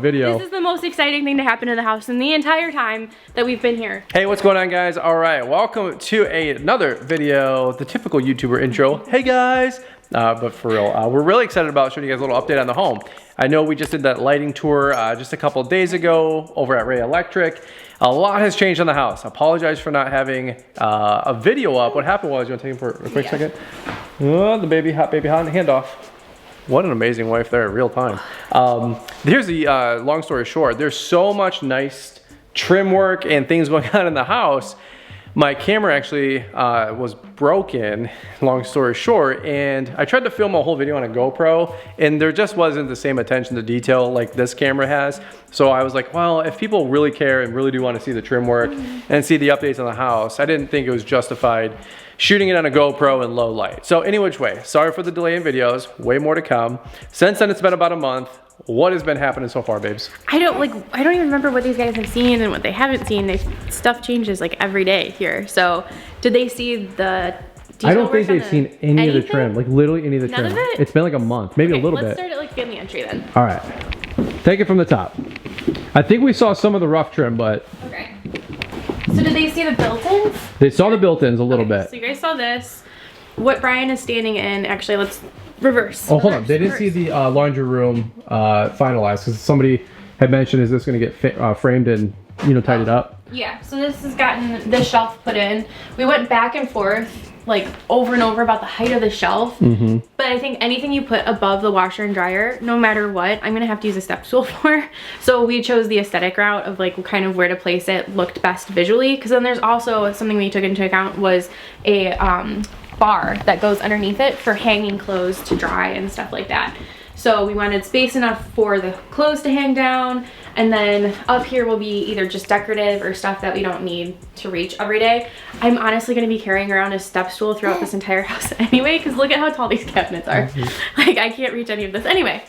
video. This is the most exciting thing to happen to the house in the entire time that we've been here. Hey, what's going on, guys? All right, welcome to another video, the typical YouTuber intro. Hey guys, but for real, we're really excited about showing you guys a little update on the home. I know we just did that lighting tour just a couple of days ago over at Ray Electric. A lot has changed on the house. I apologize for not having a video up. What happened was, you want to take him for a quick second? Oh, the hot baby hot, handoff. What an amazing wife there in real time. Here's the long story short. There's so much nice trim work and things going on in the house. My camera actually was broken, long story short, and I tried to film a whole video on a GoPro, and there just wasn't the same attention to detail like this camera has. So I was like, well, if people really care and really do want to see the trim work and see the updates on the house, I didn't think it was justified shooting it on a GoPro in low light. So any which way, sorry for the delay in videos, way more to come. Since then, it's been about a month. What has been happening so far, babes? I don't even remember what these guys have seen and what they haven't seen. Stuff changes like every day here. So did they see the I don't think they've seen any of the trim, like literally any of the trim. None of it? It's been like a month, maybe a little bit. Let's start at like family entry then. All right, take it from the top. I think we saw some of the rough trim, but. Okay. So did they see the built-ins? They saw the built-ins a little bit. So you guys saw this. What Brian is standing in, actually, let's reverse. Oh, hold on. They didn't see the laundry room finalized because somebody had mentioned, is this going to get framed and, you know, tidied up? Yeah, so this has gotten the shelf put in. We went back and forth, like over and over about the height of the shelf. But I think anything you put above the washer and dryer, no matter what, I'm gonna have to use a step stool for. So we chose the aesthetic route of like kind of where to place it looked best visually. Because then there's also something we took into account was a bar that goes underneath it for hanging clothes to dry and stuff like that. So we wanted space enough for the clothes to hang down, and then up here will be either just decorative or stuff that we don't need to reach every day. I'm honestly gonna be carrying around a step stool throughout this entire house anyway, because look at how tall these cabinets are. Like, I can't reach any of this anyway.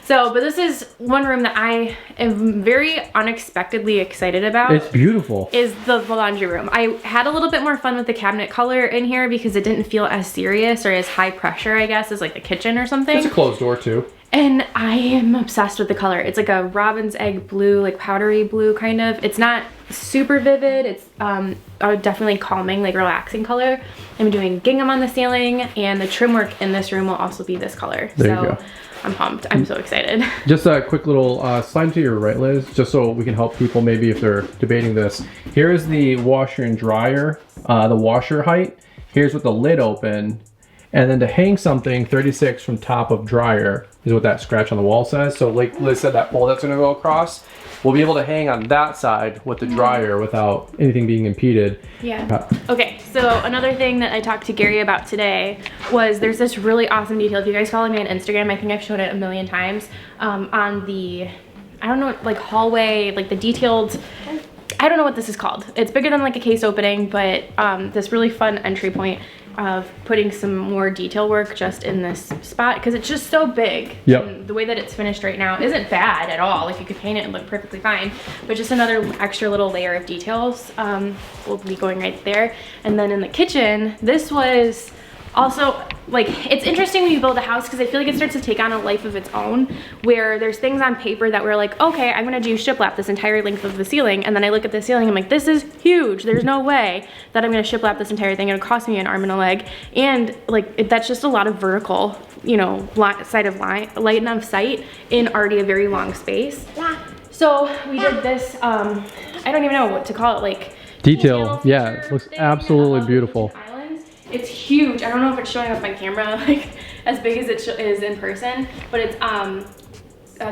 So, but this is one room that I am very unexpectedly excited about. It's beautiful. Is the laundry room. I had a little bit more fun with the cabinet color in here because it didn't feel as serious or as high pressure, I guess, as like the kitchen or something. It's a closed door too. And I am obsessed with the color. It's like a robin's egg blue, like powdery blue kind of. It's not super vivid. It's definitely calming, like relaxing color. I'm doing gingham on the ceiling, and the trim work in this room will also be this color. There you go. I'm pumped. I'm so excited. Just a quick little slide to your right, Liz, just so we can help people maybe if they're debating this. Here is the washer and dryer, the washer height. Here's with the lid open. And then to hang something, 36 from top of dryer is what that scratch on the wall says. So like Liz said, that pole that's gonna go across, we'll be able to hang on that side with the dryer without anything being impeded. Yeah. Okay, so another thing that I talked to Gary about today was there's this really awesome detail. If you guys follow me on Instagram, I think I've shown it a million times, on the, I don't know, like hallway, like the detailed, I don't know what this is called. It's bigger than like a case opening, but this really fun entry point of putting some more detail work just in this spot because it's just so big. Yep. And the way that it's finished right now isn't bad at all. Like, you could paint it and look perfectly fine, but just another extra little layer of details will be going right there. And then in the kitchen, this was also, like, it's interesting when you build a house because I feel like it starts to take on a life of its own, where there's things on paper that we're like, okay, I'm gonna do shiplap this entire length of the ceiling, and then I look at the ceiling, I'm like, this is huge. There's no way that I'm gonna shiplap this entire thing. It'll cost me an arm and a leg. And like, that's just a lot of vertical, you know, light enough sight in already a very long space. So we did this, I don't even know what to call it, like detail. Yeah, it looks absolutely beautiful. It's huge. I don't know if it's showing up on camera like as big as it is in person, but it's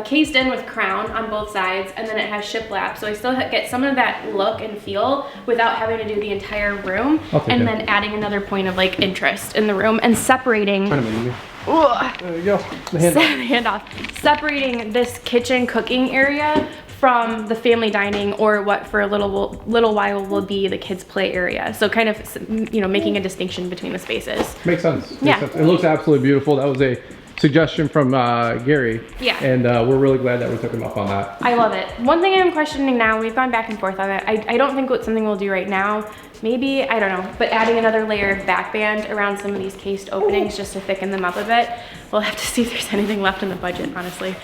cased in with crown on both sides, and then it has shiplap, so I still get some of that look and feel without having to do the entire room, and then adding another point of like interest in the room and separating. There you go. The handoff. Separating this kitchen cooking area from the family dining, or what for a little while will be the kids play area. So kind of, you know, making a distinction between the spaces. Makes sense. Makes sense. It looks absolutely beautiful. That was a suggestion from Gary. Yeah. And we're really glad that we took him up on that. I love it. One thing I'm questioning now, we've gone back and forth on it. I don't think it's something we'll do right now. Maybe, I don't know, but adding another layer of back band around some of these cased openings just to thicken them up a bit. We'll have to see if there's anything left in the budget, honestly.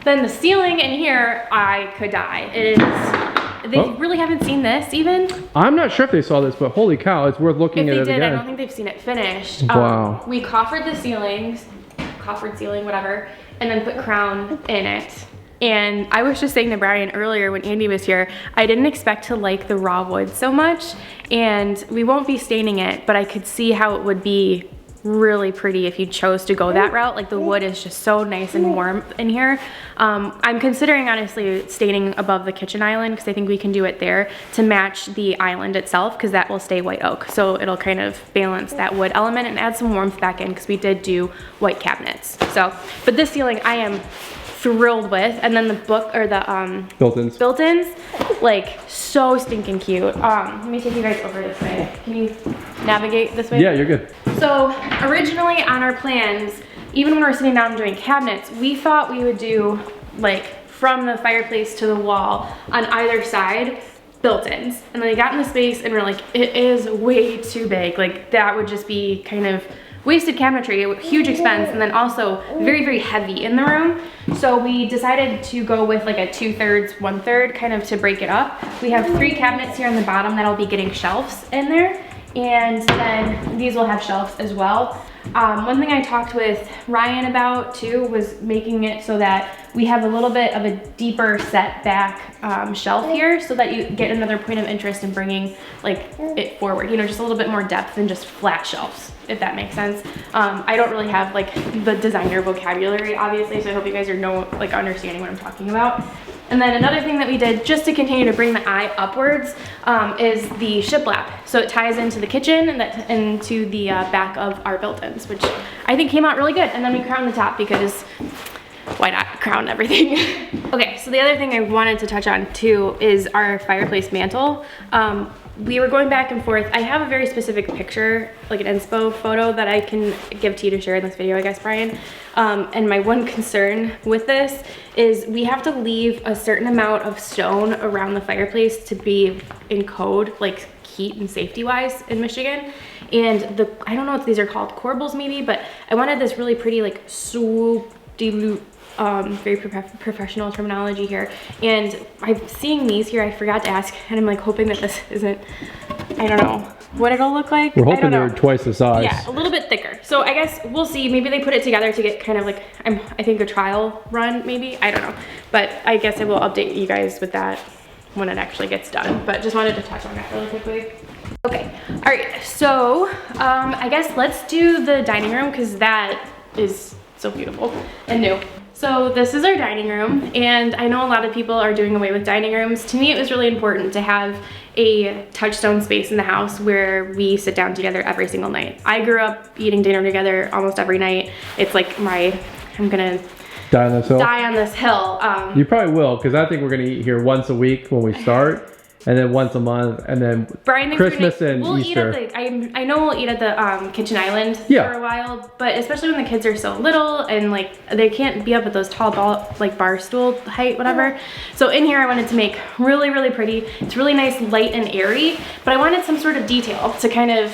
Then the ceiling in here, I could die. It is, they really haven't seen this even. I'm not sure if they saw this, but holy cow, it's worth looking at it again. If they did, I don't think they've seen it finished. Wow. We coffered the ceilings, coffered ceiling, whatever, and then put crown in it. And I was just saying to Brian earlier when Andy was here, I didn't expect to like the raw wood so much, and we won't be staining it, but I could see how it would be really pretty if you chose to go that route. Like the wood is just so nice and warm in here. I'm considering honestly staining above the kitchen island because I think we can do it there to match the island itself, because that will stay white oak. So it'll kind of balance that wood element and add some warmth back in, because we did do white cabinets. So, but this ceiling I am thrilled with. And then the book, or the built-ins, like so stinking cute. Let me take you guys over this way. Can you navigate this way? Yeah, you're good. So originally on our plans, even when we were sitting down and doing cabinets, we thought we would do like from the fireplace to the wall on either side built-ins. And then we got in the space and we're like, it is way too big. Like that would just be kind of wasted cabinetry, huge expense, and then also very, very heavy in the room. So we decided to go with like a 2/3, 1/3, kind of to break it up. We have 3 cabinets here on the bottom that'll be getting shelves in there. And then these will have shelves as well. One thing I talked with Ryan about too was making it so that we have a little bit of a deeper set back shelf here, so that you get another point of interest in bringing like it forward, you know, just a little bit more depth than just flat shelves, if that makes sense. I don't really have like the designer vocabulary, obviously, so I hope you guys are understanding what I'm talking about. And then another thing that we did just to continue to bring the eye upwards is the shiplap. So it ties into the kitchen and into the back of our built-ins, which I think came out really good. And then we crowned the top because why not crown everything? Okay, so the other thing I wanted to touch on too is our fireplace mantle. We were going back and forth. I have a very specific picture, like an inspo photo that I can give to you to share in this video, I guess, Brian. And my one concern with this is we have to leave a certain amount of stone around the fireplace to be in code, like heat and safety wise in Michigan. And I don't know what these are called, corbels maybe, but I wanted this really pretty like swoop-de-loop, very professional terminology here, and I'm seeing these here. I forgot to ask, and I'm like hoping that this isn't, I don't know what it'll look like. We're hoping they're twice the size. Yeah, a little bit thicker. So I guess we'll see. Maybe they put it together to get kind of like, I think a trial run maybe, I don't know, but I guess I will update you guys with that when it actually gets done. But just wanted to touch on that really quickly. Okay, all right, so I guess let's do the dining room, because that is so beautiful and new. So this is our dining room, and I know a lot of people are doing away with dining rooms. To me, it was really important to have a touchstone space in the house where we sit down together every single night. I grew up eating dinner together almost every night. It's like I'm gonna die on this hill. Die on this hill. You probably will, because I think we're gonna eat here once a week when we start. And then once a month, and then Brian Christmas and Easter. I know we'll eat at the kitchen island for a while, but especially when the kids are so little and like they can't be up at those tall bar stool height, whatever. So in here I wanted to make really, really pretty. It's really nice, light and airy, but I wanted some sort of detail to kind of,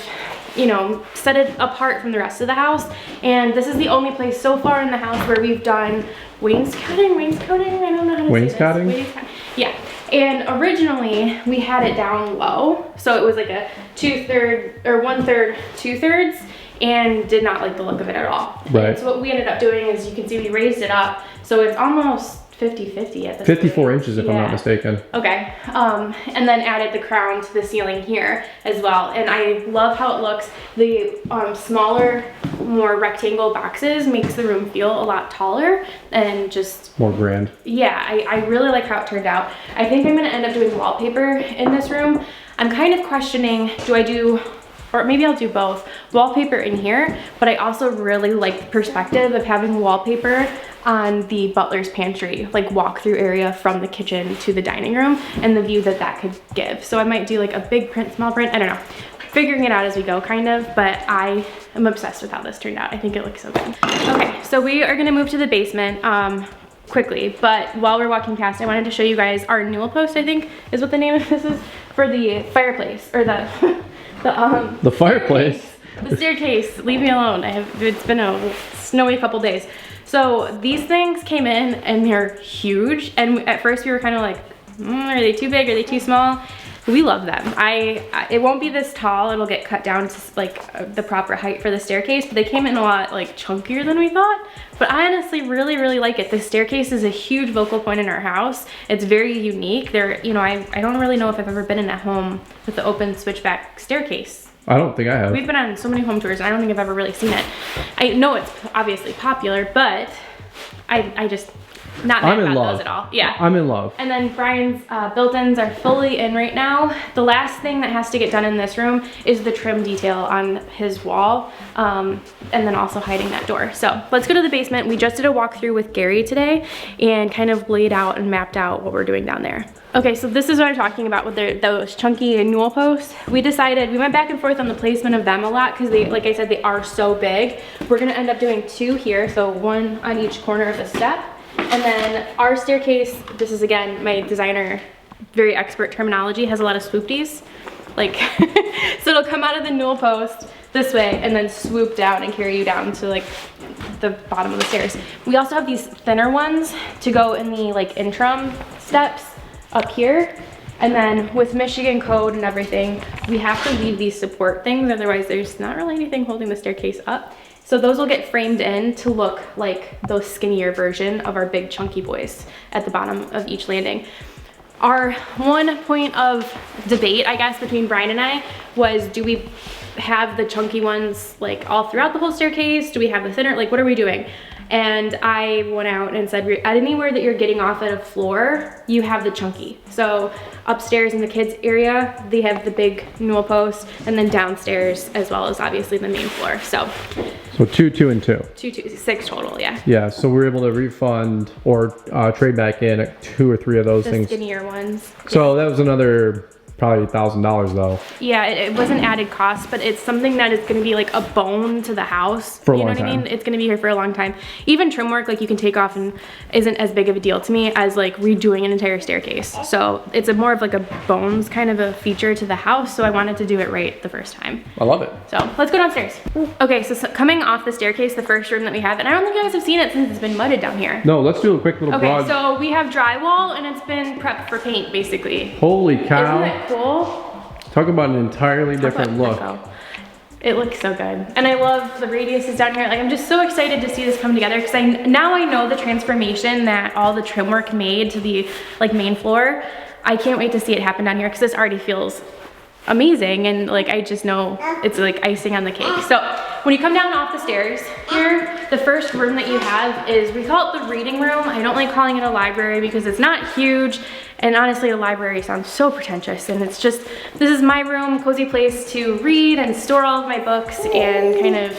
you know, set it apart from the rest of the house. And this is the only place so far in the house where we've done wainscoting, I don't know how to say this. Yeah. And originally we had it down low, so it was like a 2/3 or 1/3, 2/3, and did not like the look of it at all. Right. And so what we ended up doing is, you can see we raised it up, so it's almost 50-50 at this 54 point. Inches if I'm not mistaken. Okay, and then added the crown to the ceiling here as well. And I love how it looks. The smaller, more rectangle boxes makes the room feel a lot taller and just more grand. Yeah, I really like how it turned out. I think I'm gonna end up doing wallpaper in this room. I'm kind of questioning, do I do, or maybe I'll do both, wallpaper in here, but I also really like the perspective of having wallpaper on the butler's pantry, like walk-through area from the kitchen to the dining room, and the view that that could give. So I might do like a big print, small print, I don't know. Figuring it out as we go, kind of, but I am obsessed with how this turned out. I think it looks so good. Okay, so we are gonna move to the basement quickly, but while we're walking past, I wanted to show you guys our newel post, I think is what the name of this is, for the fireplace, or the fireplace. The staircase, leave me alone. It's been a snowy couple days. So these things came in and they're huge. And at first we were kind of like, are they too big? Are they too small? We love them. It won't be this tall. It'll get cut down to like the proper height for the staircase, but they came in a lot like chunkier than we thought. But I honestly really, really like it. The staircase is a huge focal point in our house. It's very unique. You know, I don't really know if I've ever been in a home with the open switchback staircase. I don't think I have. We've been on so many home tours and I don't think I've ever really seen it. I know it's obviously popular, but I just, not mad about those at all. Yeah. I'm in love. And then Brian's built-ins are fully in right now. The last thing that has to get done in this room is the trim detail on his wall, and then also hiding that door. So let's go to the basement. We just did a walkthrough with Gary today and kind of laid out and mapped out what we're doing down there. Okay, so this is what I'm talking about with those chunky newel posts. We went back and forth on the placement of them a lot because they, like I said, they are so big. We're gonna end up doing 2 here, so 1 on each corner of the step. And then our staircase, this is again, my designer, very expert terminology, has a lot of swoopties. Like, so it'll come out of the newel post this way and then swoop down and carry you down to like the bottom of the stairs. We also have these thinner ones to go in the like interim steps up here. And then with Michigan code and everything, we have to leave these support things, otherwise there's not really anything holding the staircase up. So those will get framed in to look like those skinnier version of our big chunky boys at the bottom of each landing. Our one point of debate, I guess, between Brian and I was, do we have the chunky ones like all throughout the whole staircase? Do we have the thinner, like what are we doing? And I went out and said, anywhere that you're getting off at a floor, you have the chunky. So upstairs in the kids area, they have the big newel post, and then downstairs as well as obviously the main floor. So 2, 2, and 2. 6 total, yeah. Yeah, so we're able to refund or trade back in 2 or 3 of those The things. skinnier ones. So that was another probably $1,000 though. Yeah, it wasn't added cost, but it's something that is gonna be like a bone to the house. For a you know long what I time. mean? It's gonna be here for a long time. Even trim work, like you can take off and isn't as big of a deal to me as like redoing an entire staircase. So it's more of like a bones kind of a feature to the house. So I wanted to do it right the first time. I love it. So let's go downstairs. Okay, so coming off the staircase, the first room that we have, and I don't think you guys have seen it since it's been mudded down here. No, let's do a quick little Okay, broad. so we have drywall and it's been prepped for paint basically. Holy cow. Isn't it cool? Talk about an entirely different look. It looks so good. And I love the radiuses down here. Like I'm just so excited to see this come together because now I know the transformation that all the trim work made to the like main floor. I can't wait to see it happen down here because this already feels amazing, and like I just know it's like icing on the cake. So when you come down off the stairs here, the first room that you have is, we call it the reading room. I don't like calling it a library because it's not huge, and honestly a library sounds so pretentious, and it's just, this is my room, cozy place to read and store all of my books and kind of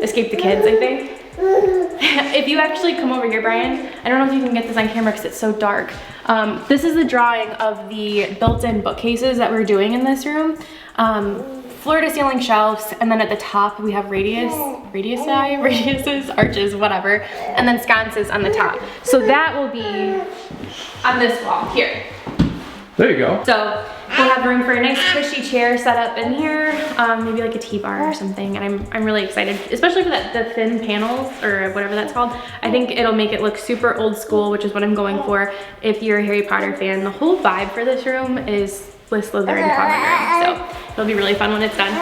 escape the kids, I think. If you actually come over here, Brian, I don't know if you can get this on camera because it's so dark. This is the drawing of the built-in bookcases that we're doing in this room. Floor to ceiling shelves, and then at the top we have radiuses, arches, whatever, and then sconces on the top. So that will be on this wall here. There you go. So we'll have room for a nice cushy chair set up in here, maybe like a T-bar or something, and I'm really excited, especially for the thin panels or whatever that's called. I think it'll make it look super old school, which is what I'm going for. If you're a Harry Potter fan, the whole vibe for this room is Slytherin common room, so it'll be really fun when it's done.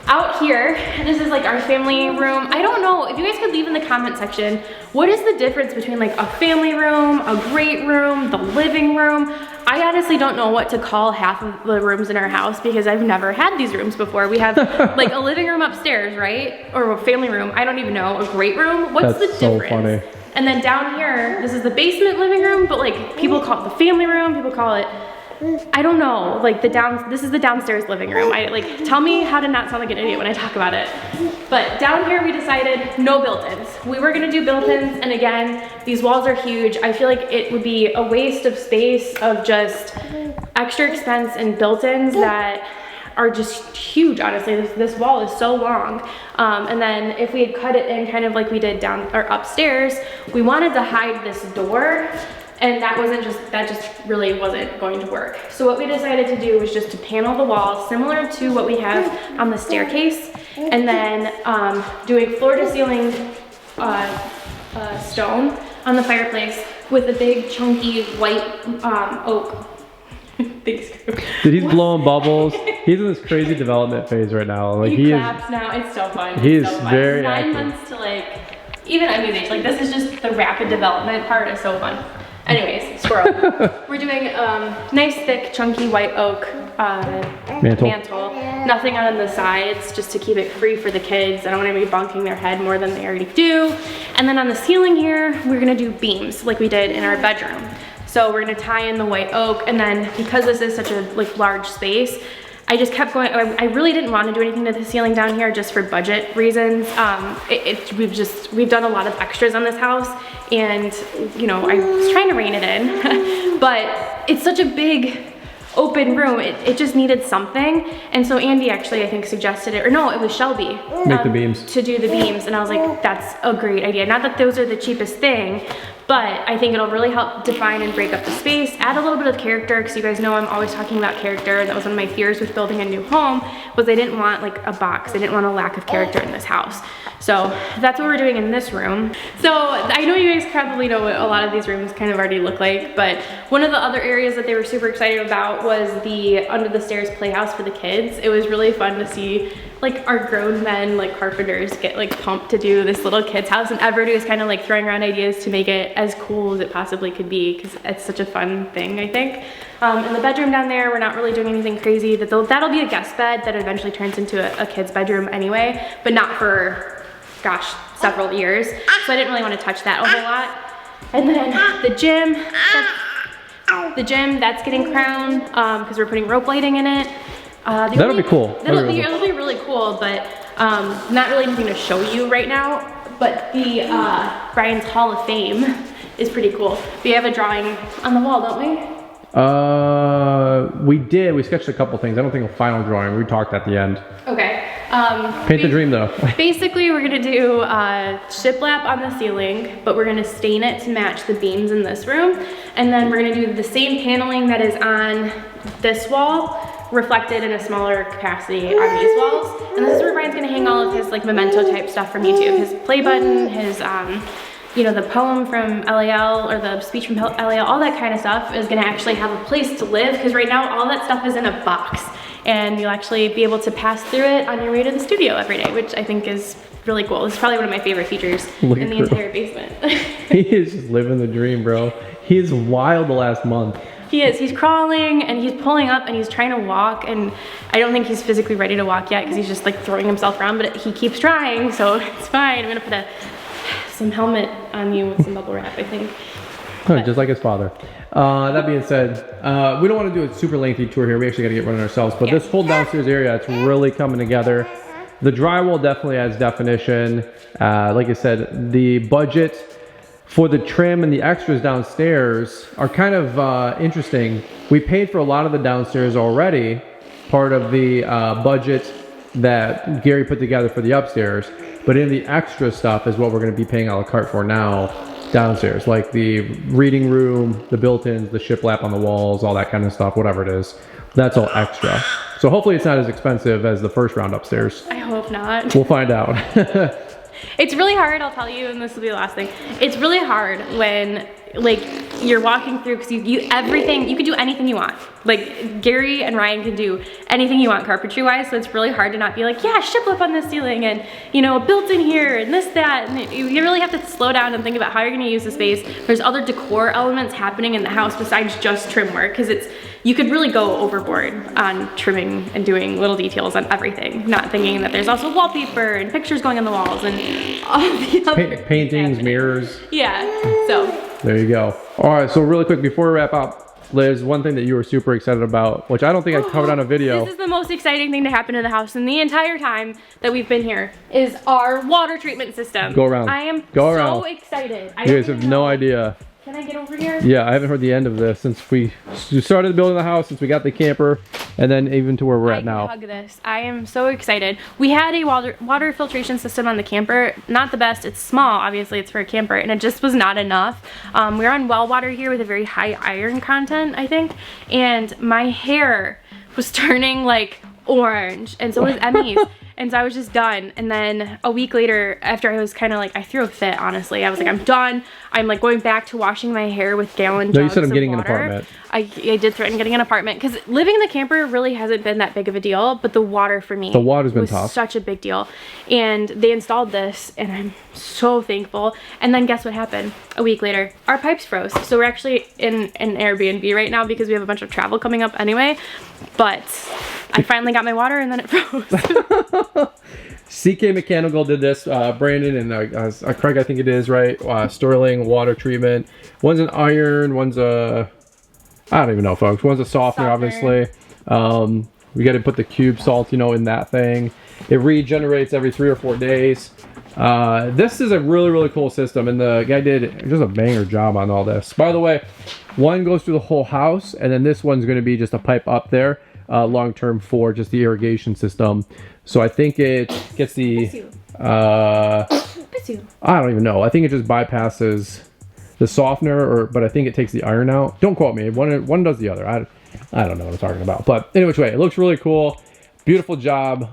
Out here, this is like our family room. I don't know, if you guys could leave in the comment section, what is the difference between like a family room, a great room, the living room? I honestly don't know what to call half of the rooms in our house because I've never had these rooms before. We have like a living room upstairs, right? Or a family room, I don't even know, a great room. What's the difference? Funny. And then down here, this is the basement living room, but like people call it the family room, people call it, I don't know, like this is the downstairs living room. Tell me how to not sound like an idiot when I talk about it. But down here we decided no built-ins. We were gonna do built-ins, and again, these walls are huge. I feel like it would be a waste of space of just extra expense and built-ins that are just huge, honestly. This wall is so long. And then if we had cut it in kind of like we did down or upstairs, we wanted to hide this door, and that just really wasn't going to work. So what we decided to do was just to panel the walls similar to what we have on the staircase, and then doing floor to ceiling stone on the fireplace with a big chunky white oak. Big screw. Dude, he's blowing bubbles. He's in this crazy development phase right now. Like he claps now. It's so fun. He's so fun. very 9 active. months to like, even Emmy's age. Like this is just the rapid development part is so fun. Anyways, squirrel. We're doing nice thick chunky white oak mantle. Nothing on the sides just to keep it free for the kids. I don't want to be bonking their head more than they already do. And then on the ceiling here, we're gonna do beams like we did in our bedroom. So we're gonna tie in the white oak, and then because this is such a like large space, I just kept going. I really didn't want to do anything to the ceiling down here just for budget reasons. We've done a lot of extras on this house, and you know, I was trying to rein it in, but it's such a big open room. It just needed something, and so Andy actually I think suggested it, or no, it was Shelby. Make the beams. To do the beams, and I was like, that's a great idea. Not that those are the cheapest thing, but I think it'll really help define and break up the space, add a little bit of character, because you guys know I'm always talking about character. That was one of my fears with building a new home, was I didn't want like a box. I didn't want a lack of character in this house. So that's what we're doing in this room. So I know you guys probably know what a lot of these rooms kind of already look like, but one of the other areas that they were super excited about was the under the stairs playhouse for the kids. It was really fun to see like our grown men, like carpenters, get like pumped to do this little kid's house, and Everett was kind of like throwing around ideas to make it as cool as it possibly could be, because it's such a fun thing, I think. In the bedroom down there, we're not really doing anything crazy. That'll be a guest bed that eventually turns into a kid's bedroom anyway, but not for, gosh, several years. So I didn't really want to touch that a whole lot. And then the gym, that's getting crowned because we're putting rope lighting in it. That'll be cool. It'll be really cool, but not really anything to show you right now. But the Brian's Hall of Fame is pretty cool. We have a drawing on the wall, don't we? We did. We sketched a couple things. I don't think a final drawing. We talked at the end. Okay. Paint the dream though. Basically, we're gonna do shiplap on the ceiling, but we're gonna stain it to match the beams in this room. And then we're gonna do the same paneling that is on this wall, reflected in a smaller capacity on these walls. And this is where Brian's gonna hang all of his like memento type stuff from YouTube. His play button, his you know, the poem from LAL or the speech from LAL, all that kind of stuff is gonna actually have a place to live, because right now all that stuff is in a box, and you'll actually be able to pass through it on your way to the studio every day, which I think is really cool. This is probably one of my favorite features in the entire basement. He is just living the dream, bro. He is wild the last month. He is. He's crawling and he's pulling up and he's trying to walk, and I don't think he's physically ready to walk yet because he's just like throwing himself around, but he keeps trying, so it's fine. I'm gonna put some helmet on you with some bubble wrap, I think. Just like his father. That being said, we don't want to do a super lengthy tour here. We actually got to get running ourselves, but this whole downstairs area, it's really coming together. The drywall definitely has definition. Like I said, the budget for the trim and the extras downstairs are kind of interesting. We paid for a lot of the downstairs already, part of the budget that Gary put together for the upstairs, but in the extra stuff is what we're going to be paying a la carte for now downstairs, like the reading room, the built-ins, the shiplap on the walls, all that kind of stuff, whatever it is. That's all extra. So hopefully it's not as expensive as the first round upstairs. I hope not. We'll find out. It's really hard, I'll tell you, and this will be the last thing. It's really hard when like you're walking through, because you could do anything you want. Like Gary and Ryan can do anything you want carpentry wise, so it's really hard to not be like, yeah, shiplap on the ceiling, and you know, built in here and this, that, and you really have to slow down and think about how you're gonna use the space. There's other decor elements happening in the house besides just trim work, because you could really go overboard on trimming and doing little details on everything, not thinking that there's also wallpaper and pictures going on the walls and all the other paintings, mirrors. Yeah, so. There you go. All right, so really quick before we wrap up, Liz, one thing that you were super excited about, which I don't think I covered on a video. This is the most exciting thing to happen in the house in the entire time that we've been here, is our water treatment system. Go around. I am so excited. You guys have no idea. Can I get over here? Yeah, I haven't heard the end of this since we started building the house, since we got the camper, and then even to where we're at now. I can hug this. I am so excited. We had a water filtration system on the camper. Not the best. It's small, obviously. It's for a camper, and it just was not enough. We're on well water here with a very high iron content, I think, and my hair was turning like orange, and so was Emmy's. and so I was just done. And then a week later, after I was kind of like, I threw a fit, honestly. I was like, I'm done. I'm like going back to washing my hair with gallon jugs. No, you said I'm getting water. an apartment. I did threaten getting an apartment because living in the camper really hasn't been that big of a deal, but the water for me, the water's been was tough. Such a big deal. And they installed this, and I'm so thankful. And then guess what happened? A week later, our pipes froze. So we're actually in an Airbnb right now because we have a bunch of travel coming up anyway. But I finally got my water, and then it froze. CK Mechanical did this, Brandon and Craig, I think it is, right? Sterling water treatment. One's an iron, one's a, I don't even know, folks. One's a softener. Obviously. We got to put the cube salt, you know, in that thing. It regenerates every 3 or 4 days. This is a really cool system, and the guy did just a banger job on all this. By the way, one goes through the whole house, and then this one's going to be just a pipe up there, long term for just the irrigation system. So I think it gets the, I don't even know. I think it just bypasses the softener, but I think it takes the iron out. Don't quote me. One does the other. I don't know what I'm talking about. But anyway, it looks really cool. Beautiful job.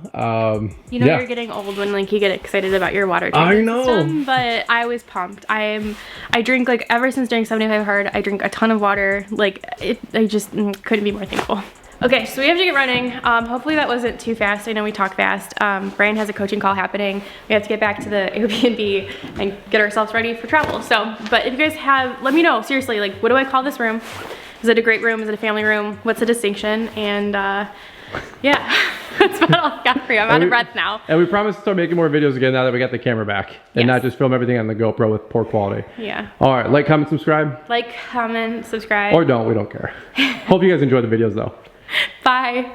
You know, you're getting old when like you get excited about your water treatment system, but I was pumped. I drink, like, ever since doing 75 hard, I drink a ton of water. Like, I just couldn't be more thankful. Okay, so we have to get running. Hopefully that wasn't too fast. I know we talk fast. Brian has a coaching call happening. We have to get back to the Airbnb and get ourselves ready for travel. So, but if you guys have, let me know, seriously, like, what do I call this room? Is it a great room? Is it a family room? What's the distinction? And yeah, that's about all I got for you. I'm out of breath now. And we promise to start making more videos again now that we got the camera back. And not just film everything on the GoPro with poor quality. Yeah. All right, like, comment, subscribe. Like, comment, subscribe. Or don't, we don't care. Hope you guys enjoy the videos though. Bye.